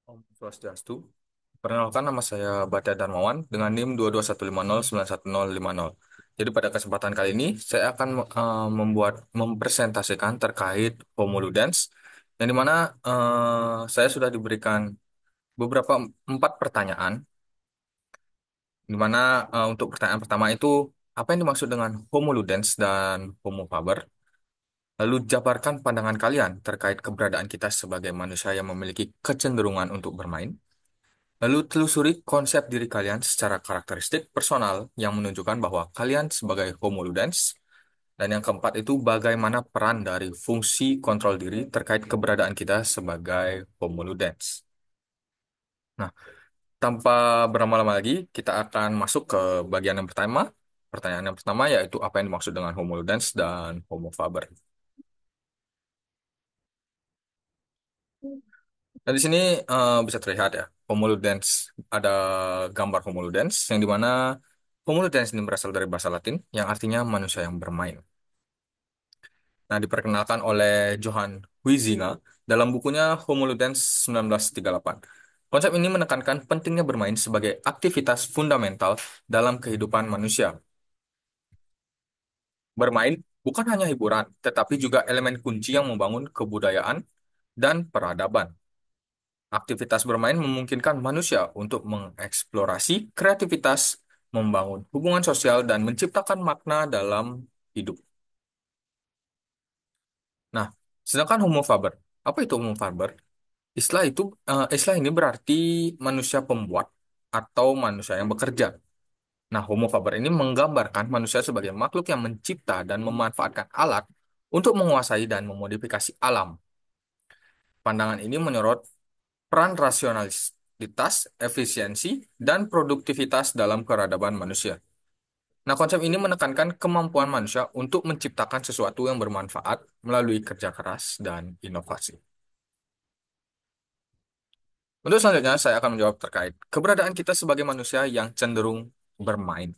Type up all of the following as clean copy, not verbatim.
Om Swastiastu. Perkenalkan nama saya Bata Darmawan dengan NIM 22150915050. Jadi pada kesempatan kali ini saya akan mempresentasikan terkait Homo Ludens yang dimana saya sudah diberikan beberapa 4 pertanyaan di mana untuk pertanyaan pertama itu apa yang dimaksud dengan Homo Ludens dan Homo Faber? Lalu jabarkan pandangan kalian terkait keberadaan kita sebagai manusia yang memiliki kecenderungan untuk bermain. Lalu telusuri konsep diri kalian secara karakteristik personal yang menunjukkan bahwa kalian sebagai Homo Ludens. Dan yang keempat itu bagaimana peran dari fungsi kontrol diri terkait keberadaan kita sebagai Homo Ludens. Nah, tanpa berlama-lama lagi, kita akan masuk ke bagian yang pertama. Pertanyaan yang pertama yaitu apa yang dimaksud dengan Homo Ludens dan Homo Faber. Dan di sini bisa terlihat ya, Homo Ludens. Ada gambar Homo Ludens yang dimana Homo Ludens ini berasal dari bahasa Latin yang artinya manusia yang bermain. Nah, diperkenalkan oleh Johann Huizinga dalam bukunya Homo Ludens 1938. Konsep ini menekankan pentingnya bermain sebagai aktivitas fundamental dalam kehidupan manusia. Bermain bukan hanya hiburan, tetapi juga elemen kunci yang membangun kebudayaan dan peradaban. Aktivitas bermain memungkinkan manusia untuk mengeksplorasi kreativitas, membangun hubungan sosial, dan menciptakan makna dalam hidup. Nah, sedangkan Homo faber, apa itu Homo faber? Istilah ini berarti manusia pembuat atau manusia yang bekerja. Nah, Homo faber ini menggambarkan manusia sebagai makhluk yang mencipta dan memanfaatkan alat untuk menguasai dan memodifikasi alam. Pandangan ini menyorot peran rasionalitas, efisiensi, dan produktivitas dalam peradaban manusia. Nah, konsep ini menekankan kemampuan manusia untuk menciptakan sesuatu yang bermanfaat melalui kerja keras dan inovasi. Untuk selanjutnya, saya akan menjawab terkait keberadaan kita sebagai manusia yang cenderung bermain.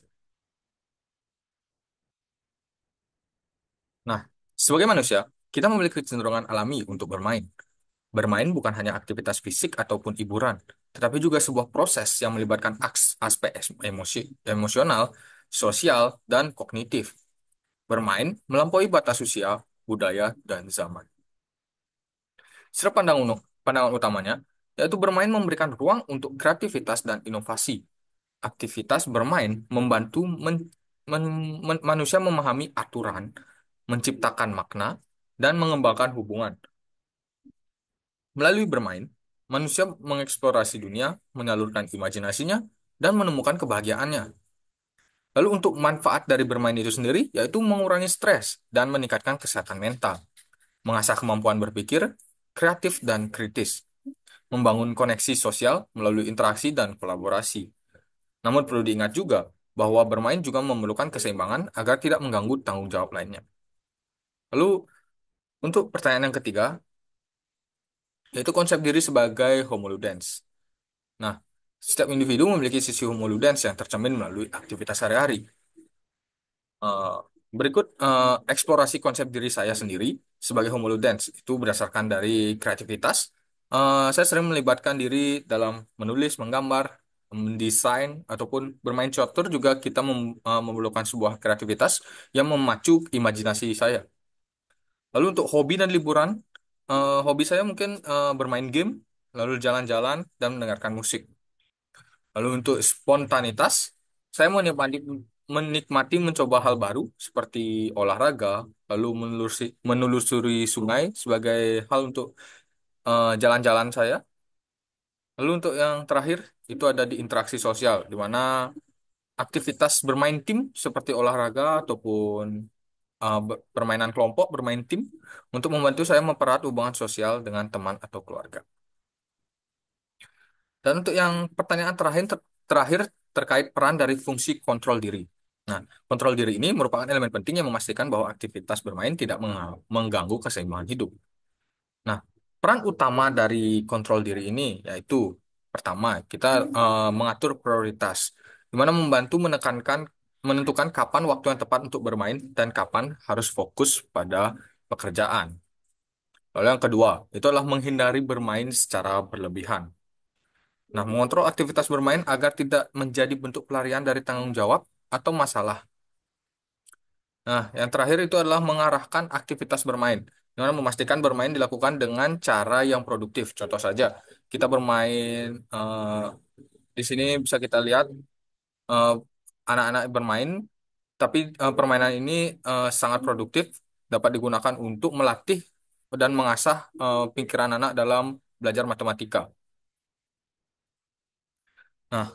Nah, sebagai manusia, kita memiliki kecenderungan alami untuk bermain. Bermain bukan hanya aktivitas fisik ataupun hiburan, tetapi juga sebuah proses yang melibatkan aspek emosional, sosial, dan kognitif. Bermain melampaui batas usia, budaya, dan zaman. Secara pandangan utamanya, yaitu bermain memberikan ruang untuk kreativitas dan inovasi. Aktivitas bermain membantu manusia memahami aturan, menciptakan makna, dan mengembangkan hubungan. Melalui bermain, manusia mengeksplorasi dunia, menyalurkan imajinasinya, dan menemukan kebahagiaannya. Lalu untuk manfaat dari bermain itu sendiri, yaitu mengurangi stres dan meningkatkan kesehatan mental, mengasah kemampuan berpikir, kreatif dan kritis, membangun koneksi sosial melalui interaksi dan kolaborasi. Namun perlu diingat juga bahwa bermain juga memerlukan keseimbangan agar tidak mengganggu tanggung jawab lainnya. Lalu untuk pertanyaan yang ketiga, yaitu konsep diri sebagai Homo Ludens. Nah, setiap individu memiliki sisi Homo Ludens yang tercermin melalui aktivitas sehari-hari. Eh, Berikut eksplorasi konsep diri saya sendiri sebagai Homo Ludens. Itu berdasarkan dari kreativitas. Saya sering melibatkan diri dalam menulis, menggambar, mendesain, ataupun bermain catur juga kita memerlukan sebuah kreativitas yang memacu imajinasi saya. Lalu untuk hobi dan liburan, hobi saya mungkin bermain game, lalu jalan-jalan, dan mendengarkan musik. Lalu untuk spontanitas, saya menikmati mencoba hal baru seperti olahraga, lalu menelusuri sungai sebagai hal untuk jalan-jalan saya. Lalu untuk yang terakhir, itu ada di interaksi sosial, di mana aktivitas bermain tim seperti olahraga ataupun permainan kelompok, bermain tim, untuk membantu saya mempererat hubungan sosial dengan teman atau keluarga. Dan untuk yang pertanyaan terakhir terkait peran dari fungsi kontrol diri. Nah, kontrol diri ini merupakan elemen penting yang memastikan bahwa aktivitas bermain tidak mengganggu keseimbangan hidup. Nah, peran utama dari kontrol diri ini yaitu pertama, kita mengatur prioritas, di mana membantu menentukan kapan waktu yang tepat untuk bermain dan kapan harus fokus pada pekerjaan. Lalu yang kedua, itu adalah menghindari bermain secara berlebihan. Nah, mengontrol aktivitas bermain agar tidak menjadi bentuk pelarian dari tanggung jawab atau masalah. Nah, yang terakhir itu adalah mengarahkan aktivitas bermain. Dengan memastikan bermain dilakukan dengan cara yang produktif. Contoh saja, kita bermain di sini bisa kita lihat eh, anak-anak bermain, tapi permainan ini sangat produktif, dapat digunakan untuk melatih dan mengasah pikiran anak dalam belajar matematika. Nah,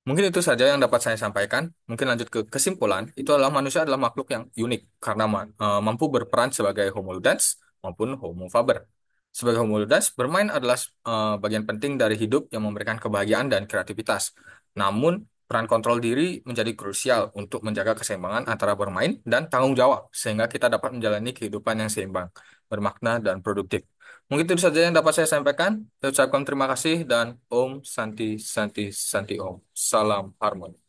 mungkin itu saja yang dapat saya sampaikan. Mungkin lanjut ke kesimpulan, itu adalah manusia adalah makhluk yang unik karena mampu berperan sebagai Homo ludens maupun Homo faber. Sebagai Homo ludens, bermain adalah bagian penting dari hidup yang memberikan kebahagiaan dan kreativitas. Namun, peran kontrol diri menjadi krusial untuk menjaga keseimbangan antara bermain dan tanggung jawab, sehingga kita dapat menjalani kehidupan yang seimbang, bermakna, dan produktif. Mungkin itu saja yang dapat saya sampaikan. Saya ucapkan terima kasih dan Om Santi Santi Santi Om. Salam harmoni.